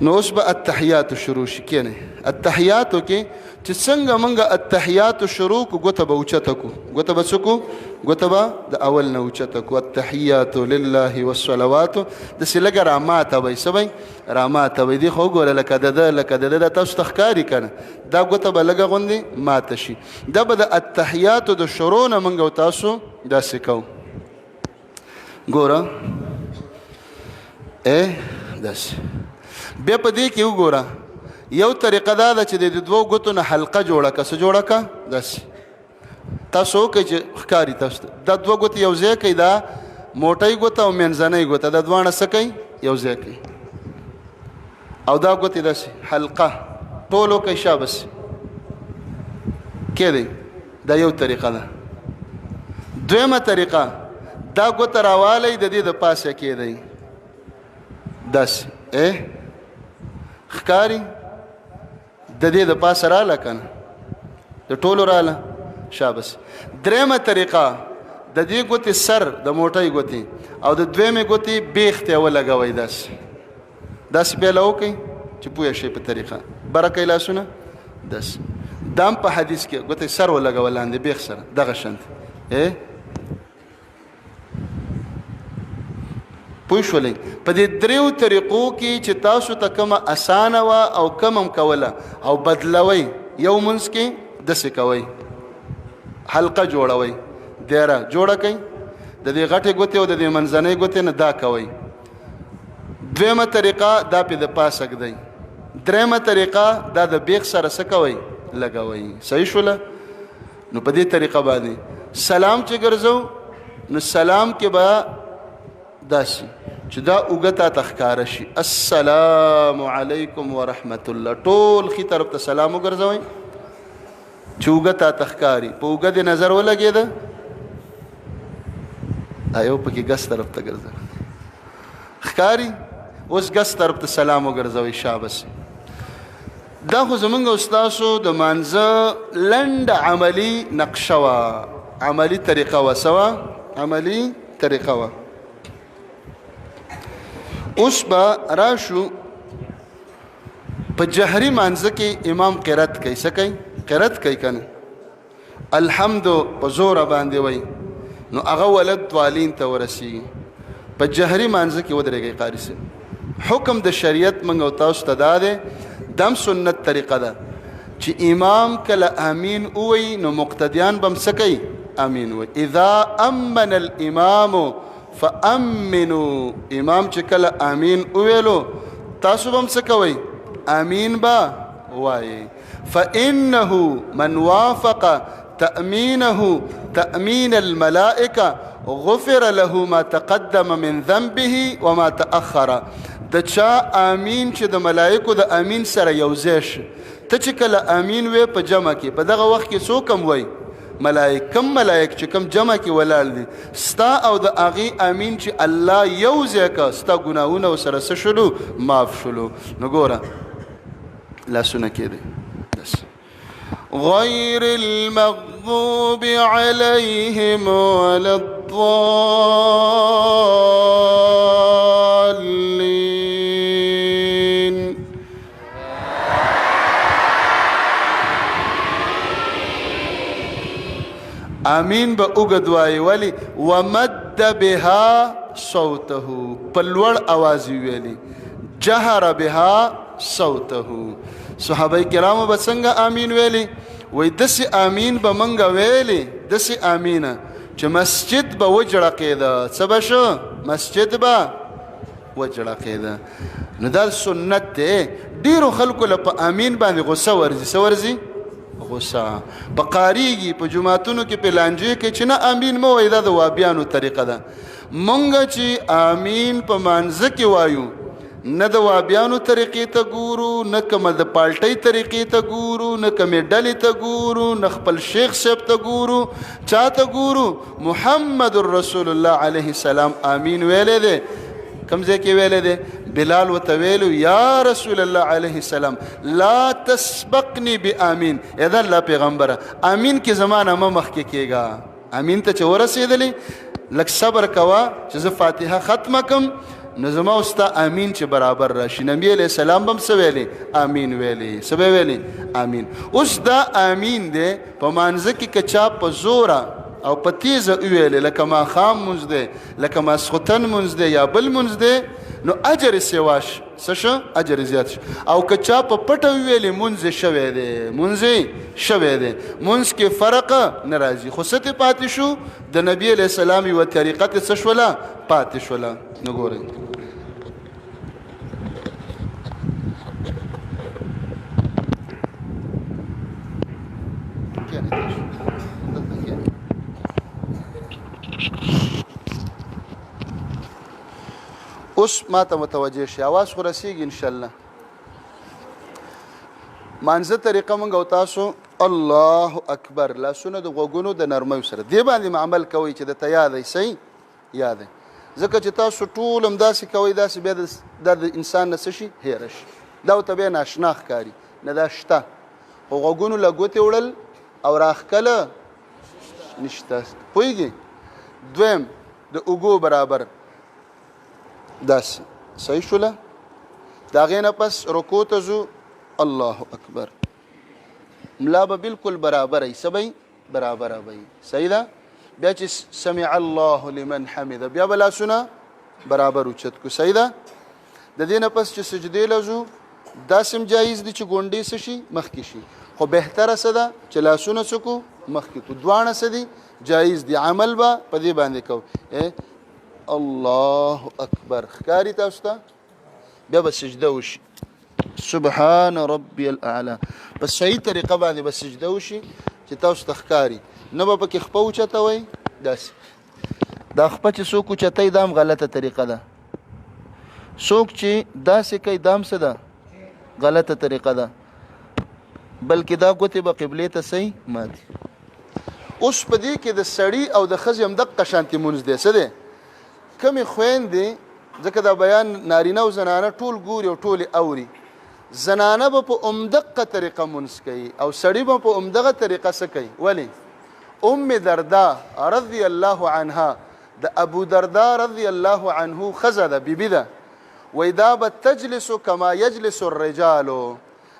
نو اوس به التحیاتو شروع شي کېنئ التحیاتو کې چې څنګه موږ التحیاتو شروع کو ګوته به اوچته کو ګوته به څه کو ګوته به د اول نه اوچته کو التحیاتو لله والصلواتو داسې لږه راماته وئ څه وئ راماته وئ دې خو وګوره لکه د ده تاسو ته ښکاري که نه دا ګوته به لږه غوندې ماته شي دا به د التحیاتو د شروع نه موږ او تاسو داسې کوو ګوره داسې بیا په دې کې وګوره یو طریقه دا ده چې د دوو ګوتو نه حلقه جوړه که څه جوړه که داسې تاسو وکړئ چې ښکاري تاسو ته دا دوه ګوتې یو ځای کوي دا موټۍ ګوته او منځنۍ ګوته دا دواړه څه کوي یو ځای کوي او دا ګوتې داسې حلقه ټول وکړئ شابس کېدی دا یو طریقه ده دویمه طریقه دا ګوته راوالی د دې د پاسه کېدی داسې ښکاري د دې د پاسه راله که نه د ټولو راله شابس درېمه طریقه د دې ګوتې سر د موټۍ ګوتې او د دویمې ګوتې بیخ ته یې ولګوئ داسې پیله وکئ چې پوه شئ په طریقه بره کوئ لاسونه داسې دا هم په حدیث کې ګوتې سر ولګوه لاندې بیخ سره دغه شانتې پوه شولئ په دې دریو طریقو کې چې تاسو ته کومه اسانه وه او کم هم کوله او بدلوئ یو منځ کې داسې کوئ حلقه جوړوئ دیره جوړه کوئ د دې غټې ګوتې او د دې منځنۍ ګوتې نه دا کوئ دویمه طریقه دا پې د پاسه ږدئ درېمه طریقه دا د بیخ سره څه کوئ لګوئ صحیح شوله نو په دې طریقه باندې سلام چې ګرځو نو سلام کې به داسې چې دا اوږه تا ته ښکاره شي السلام علیکم ورحمت الله ټول ښي طرف ته سلام وګرځوئ چې اوږه تا ته ښکاري په اوږه دې نظر ولګېده یو پکې ګس طرف ته ګرځوئ ښکاري اوس ګس طرف ته سلام وګرځوئ شابس دا خو زمونږ او ستاسو د مانځه لنډه عملي نقشه وه عملي طریقه وه څه وه عملي طریقه وه اوس به راشو په جهري مانځه کې امام قرات کوي څه کوي قرات کوي کنه الحمد په زور باندې وای نو هغه ولد والین ته ورسیږي په جهري مانځه کې ودرېږي قاری سي حکم د شریعت منګ او تاسو ته داده دم سنت طریقه ده چې امام کله امین وای نو مقتدیان بم سکی امین وای اذا امن الامام فامنوا امام چې کله امین ویلو تاسو بم سکوي امین با وای فانه من وافق تامينه تامين الملائكه غفر له ما تقدم من ذنبه وما تاخر د چا امین چې د ملائکو د امین سره یوځای شي ته چې کله امین وې په جمع کې په دغه وخت کې څوک هم وای ملائک چې کم جمع کې ولاړ دي ستا او د اغي امین چې الله یوځای کا ستا ګناهونه وسره شلو معاف شلو نو ګوره لاسونه کې دي غير المغضوب عليهم ولا الضالين آمین با اوگدوائی ولی ومد بها صوته پلوڑ آوازی ویلی جهر بها صوته صحابه کرامو بسنگا آمین ویلی وی دسی آمین با منگا ویلی دسی آمین چه مسجد با وجرقی دا سبا شو مسجد با وجرقی دا نو دا سنت تے دیرو خلقو لپا آمین باندې غصه ورزی سورزی غصه په قاریږي په جماعتونو کې په لانجې کې چې نه امین مو وای دا د وابیانو طریقه ده مونږ چې امین په مانځه کې وایو نه د وابیانو طریقې ته ګورو نه کوم د پالټۍ طریقې ته ګورو نه کومې ډلې ته ګورو نه خپل شیخ صاحب ته ګورو چا ته ګورو محمد رسول الله علیه السلام امین ویلې ده کم ځای کې ویلې ده بلال وتویلو یا رسول الله علیه السلام لا تسبقنی بآمین اذا الله پیغمبر امین کې زمانہ مخ کې کېږي امین ته چې ورسېدلې لک صبر کوا چې زه فاتحه ختمه کم نو زما استا امین چې برابر راشي نبی علیہ السلام بم سویلې امین ویلې سبه ویلې امین اوس دا امین دې په مانځ کې کچا په زورا او په تیزه ویلې لکه ما خام منځ دې لکه ما سختن منځ دې یا بل منځ دې نو اجر سیواش سشه اجر زیات او کچا په پټه ویلې منځ شوي دي منځ شوي دي منځ کې فرق ناراضي خو ست پاتې شو د نبی علیہ السلام یو طریقه څه شولا پاتې شولا نو ګورئ اوس ما ته متوجه شي आवाज خو رسیږي ان شاء الله مانځه طریقه مونږ او تاسو الله اکبر لاسونه د غوګونو د نرمۍ سره دی باندې عمل کوي چې د تیادې صحیح یاد ځکه چې تاسو ټول هم داسې کوي داسې بیا د انسان نه څه شي هېره شي دا ورته بیا ناشنا ښکاري نه دا شته خو غوږونو له ګوتې وړل او راښکله نشته پوهېږي دویم د اوږو برابر داسې صحیح شوله د هغې نه پس رکو ته ځو الله اکبر ملا به بالکل برابر ای څه به برابره به صحیح ده بیا چې سمع الله لمن حمده بیا به لاسونه برابر اوچت کو صحیح ده د دې نه پس چې سجدې له ځو داسې هم جایز دي چې ګونډې څه شي مخکې شي خو بهتره څه ده چې لاسونه څه کو مخکې کو دواړه څه دي جایز دي عمل به په دې باندې کو الله اکبر ښکاري تاسو ته بیا به سجده وشي سبحان ربي الاعلى بس صحیح طریقه باندې به سجده وشي چې تاسو ته ښکاري نه به پکې خپه اوچتوئ داسې دا خپه چې څوک اوچتوي دا هم غلطه طریقه ده څوک چې داسې کوي دا هم څه ده غلطه طریقه ده بلکې دا ګوتې به قبلې ته صحیح ماتي اوس په دې کې د سړي او د ښځې هم دقه شانتې مونځ دی څه دی کمې خویندې ځکه دا بیان نارینه او زنانه ټول ګوري او ټولې اوري زنانه به په عمدقه طریقه مونځ کوي او سړي به په عمدغه طریقه څه کوي ولې ام دردا رضی الله عنها د ابو دردا رضی الله عنه ښځه ده بیبي ده وایي دا به تجلس کما یجلس الرجال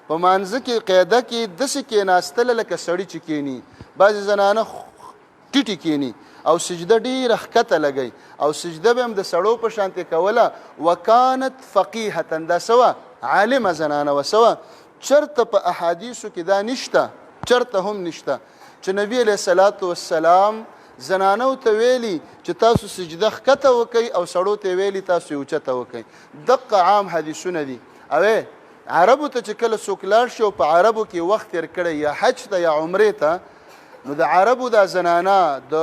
په مانځه کې قاعده کې داسې کېناستله لکه سړي چې کېني. بعضې زنانه ټیټې کېني او سجده ډېره ښکته لګوي او سجده به هم د سړو په شانتې کوله. وکانت فقیحة دا سوه عالمه زنانه وه. سوه چرته په احادیثو کې دا نشته، چرته هم نشته چې نبی علیه الصلاة والسلام زنانو ته ویلي چې تاسو سجده ښکته وکئ او سړو ته ویلي تاسو یې اوچته وکئ. دقه عام حدیثونه دي. اوې عربو ته چې کله څوک لاړ شي او په عربو کې وخت تېر کړی یا حج ته یا عمرې ته، نو د عربو دا زنانه، د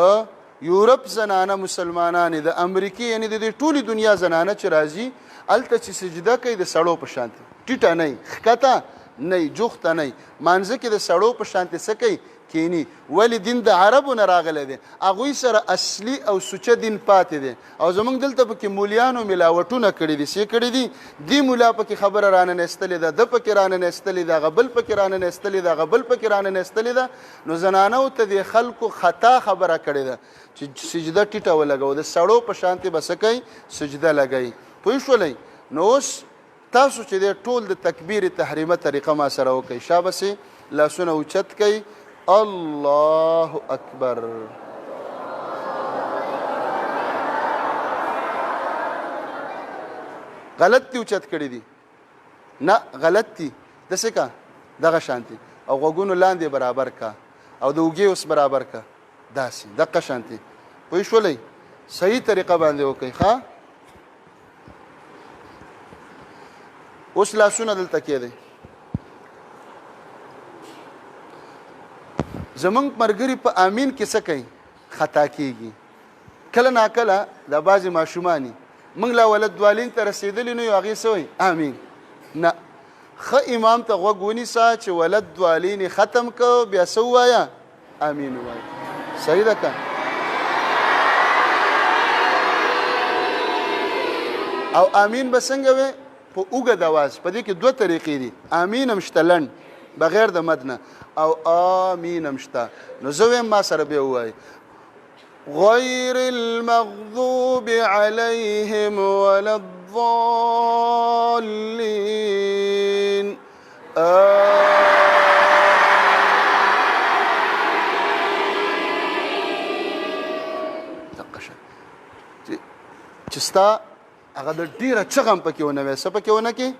یورپ زنانه مسلمانانې، د امریکې یعنې د دې ټولې دنیا زنانه چې راځي هلته چې سجده کوي د سړو په شانتې ټیټه نه وي، ښکته نه وي، جوخته نه وي. مانځه کې د سړو په شانتې څه کوي؟ کینی. ولی دین د عربو نه راغلی دی، هغوی سره اصلي او سوچه دین پاتې دی. او زمونږ دلته پکې مولیانو ملاوټونه کړي دي. څه کړي دي؟ دی مولا پکې خبره راننیستلې ده، ده پکې راننیستلې ده، هغه بل پکې راننیستلې ده، هغه بل پکې راننیستلې ده. نو زنانو ته د خلکو خطا خبره کړې ده چې سجده ټیټه ولګوو، د سړو په شانتې به څه کوي؟ سجده لګوي. پوه شولئ؟ نو اوس تاسو چې دی ټول د تکبیر تحریمه طریقه ما سره وکئ. شابسې لاسونه اوچت کوئ. الله اکبر. غلط دی اوچت کړي دي؟ نه غلط دي. داسې کا دغه شانتي او غوږونو لاندې برابر کا او د اوږې اوس برابر کا، داسې دقه شانتي. پوه شولئ؟ صحیح طریقه باندې وکئ. ښه اوس لاسونه دلته کېدئ. زمونږ ملګري په امین کې څه کوي؟ خطا کېږي. کله ناکله دا بعضې ماشومانې موږ لا ولدوالین ته رسېدلي نه یو، هغې څه وایي؟ امین. نه، ښه امام ته غوږ ونیسه چې ولدوالین ختم که، بیا څه ووایه؟ امین ووایه. صحیح ده که؟ او امین به څنګه وی؟ په اوږد اواز. په دې کې دوه طریقې دي. امین هم شته لنډ بغیر د مد نه، او آمین هم شته. نو زه ویم ما سره بیا ووایي غیر المغضوب علیهم ولا الضالین چې ستا هغه د ډېره چغه هم پکې ونه وی. څه پکې ونه کې؟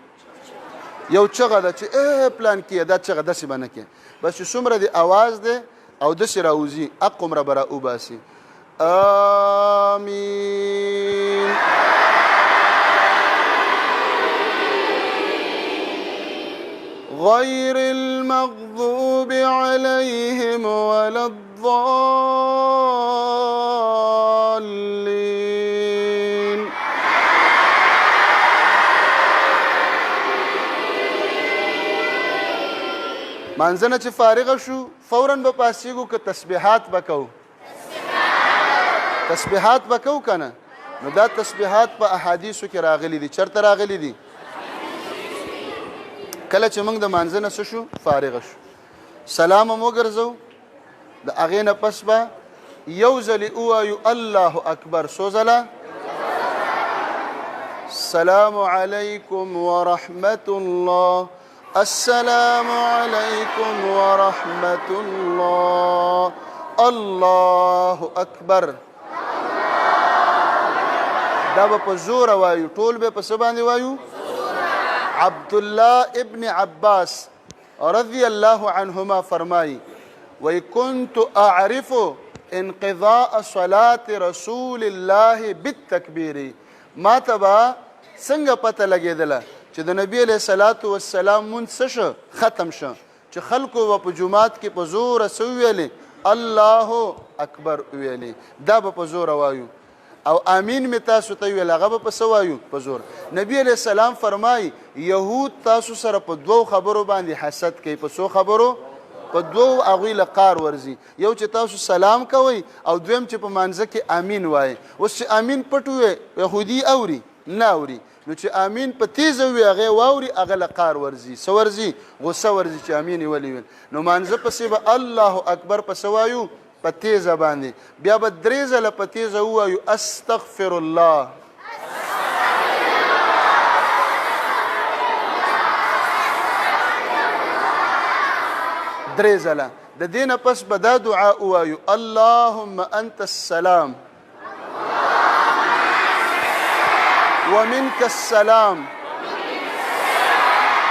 یو چغه ده چې پلان کې دا چغه داسې به نه کې، بس چې څومره د اواز دی او داسې راوځي اقمره به راوباسي. آمین. غیر المغضوب علیهم ولا الضالین. مانځنه چې فارغه شو فوراً به پاسېږو که تسبیحات به کوو؟ تسبیحات به کوو که نه؟ نو دا تسبیحات په احادیثو کې راغلي دي. چېرته راغلي دي؟ کله چې موږ د مانځنه څه شو؟ فارغه شو، سلام هم وګرځو، د هغې نه پس به یو ځلې ووایو الله اکبر، څو ځله؟ السلام علیکم ورحمة الله، السلام علیکم ورحمة الله، الله اکبر. دا به په زوره وایو، ټول به په څه باندې وایو؟ عبدالله ابن عباس رضی الله عنهما فرمایي وی كنت اعرف انقضاء صلاة رسول الله بالتکبیر. ما ته به څنګه پته لګېدله چې د نبی علیه صلات وسلام مونځ څه شو؟ ختم شو. چې خلکو به په جومات کې په زوره څه وویلې؟ الله اکبر وویلې. دا به په زوره وایو. او امین می تاسو ته ویل، هغه به په څه وایو؟ په زور. نبی علیه السلام فرمایي یهود تاسو سره په دوو خبرو باندې حسد کوي. په څو خبرو؟ په دوو هغوی له قار ورځي. یو چې تاسو سلام کوئ او دویم چې په مانځه کې امین وایي. اوس چې امین پټ ووی یهودي اوري؟ نه اوري. نو چې امین په تیزه وي هغې واوري، هغه له قار ورځي. څه ورځي؟ غصه ورځي چې امین یې ولې ویل. نو مانځه پسې به الله اکبر په څه وایو؟ په تیزه باندې. بیا به درې ځله په تیزه ووایو استغفر الله. درې ځله د دې نه پس به دا دعا ووایو اللهم انت السلام ومنك السلام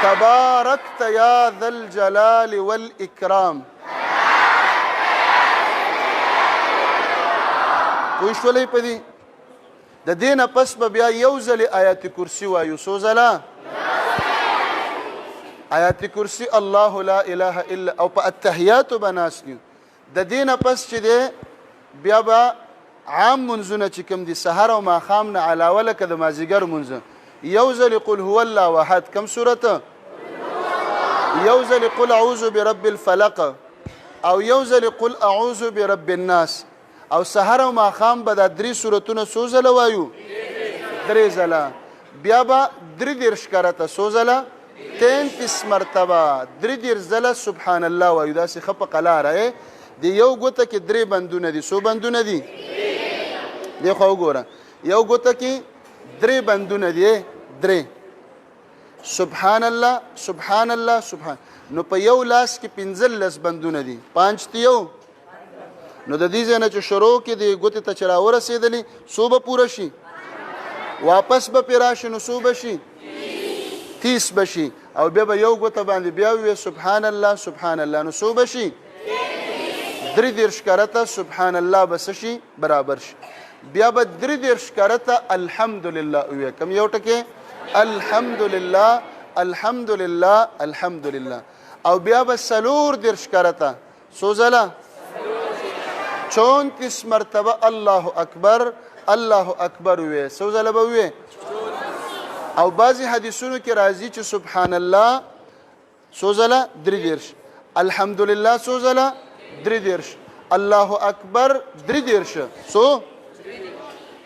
تباركت يا ذا الجلال والإكرام پوه شولئ په دې د دې نه پس به بیا یو ځلې آیات کرسي وایو څو ځله آیات کرسي الله لا اله الا او په التحیاتو به ناست یو د دې نه پس چې دی بیا به عام منځونه چې کوم دي سحر او ماښام نه علاوه لکه د مازدیګر منځ یو ځلې قل هو الله احد کم سورته یو ځلې قل اعوذ برب الفلق او یو ځلې قل اعوذ برب الناس او سحر او ماښام به دا درې سورتونه څو ځله وایو درې ځله بیا به درې دېرش کرته څو ځله 33 مرتبه درې دېرش ځله سبحان الله وایو داسې ښه په قلاره د یو ګوته کې درې بندونه دي څو بندونه دي دی خو وګوره یو ګوته کې درې بندونه دي درې سبحان الله سبحان الله سبحان نو په یو لاس کې 15 بندونه دي 5 ته یو نو د دې ځای نه چې شروع کې د ګوتې ته چې راورسېدلي څو به پوره شي واپس به پرې راشي نو څو به شي 30 به شي او بیا به یو ګوته باندې بیا ووایې سبحان الله سبحان الله نو څو به شي 33 کرته سبحان الله به څه شي برابر شي بیا به 33 کرته الحمدلله ووایې کوم یو ټکی الحمدلله الحمدلله الحمدلله او بیا به 34 کرته څو ځله 34 مرتبه الله اکبر الله اکبر وې څو ځله به وې او بعضی حدیثونو کې راځي چې سبحان الله څو ځله 33 الحمدلله څو ځله 33 الله اکبر 33 څو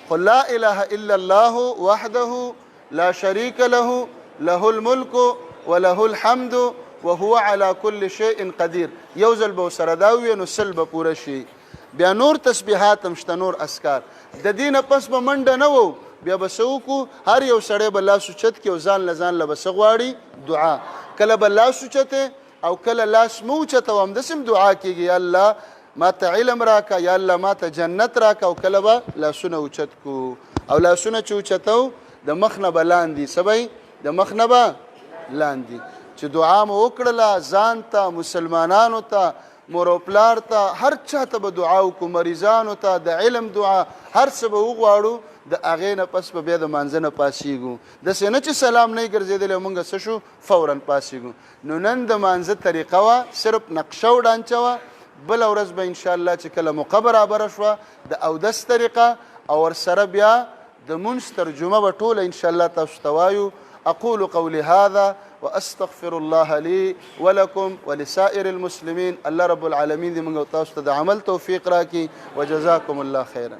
قل لا اله الا الله وحده لا شريك له له الملك وله الحمد وهو على كل شيء قدير یو ځل به سره دا وې نو سل به پوره شي بیا نور تسبیحات هم شته نور اذکار د دې نه پس به منډه نه وو بیا به څه وکړو هر یو سړی به لاس اوچت کړي او ځان له به څه غواړي دعا کله به لاس اوچته او کله لاس مو اوچته او همداسې هم دعا کېږي یا الله ما ته علم راکه یا الله ما ته جنت راکه او کله به لاسونه اوچت کو او لاسونه چې اوچتو د مخ نه به لاندې څه به د مخ نه به لاندې چې دعا مو وکړله ځان ته مسلمانانو ته مور او پلار ته هر چا ته به دعا وکړو مریضانو ته د علم دعا هر څه به وغواړو د هغې نه پس به بیا د مانځه نه پاسېږو داسې نه چې سلام نه یې ګرځېدلی او مونږ څه شو فورا پاسېږو نو نن د مانځه طریقه وه صرف نقشه او ډانچه وه بله ورځ به انشاءالله چې کله موقع برابره شوه د اودس طریقه او ورسره بیا د مونځ ترجمه به ټوله انشاءالله تاسو ته وایو اقول قولي هذا واستغفر الله لي ولكم ولسائر المسلمين الله رب العالمين دې موږ تاسو ته د عمل توفیق راکړي وجزاكم الله خيرا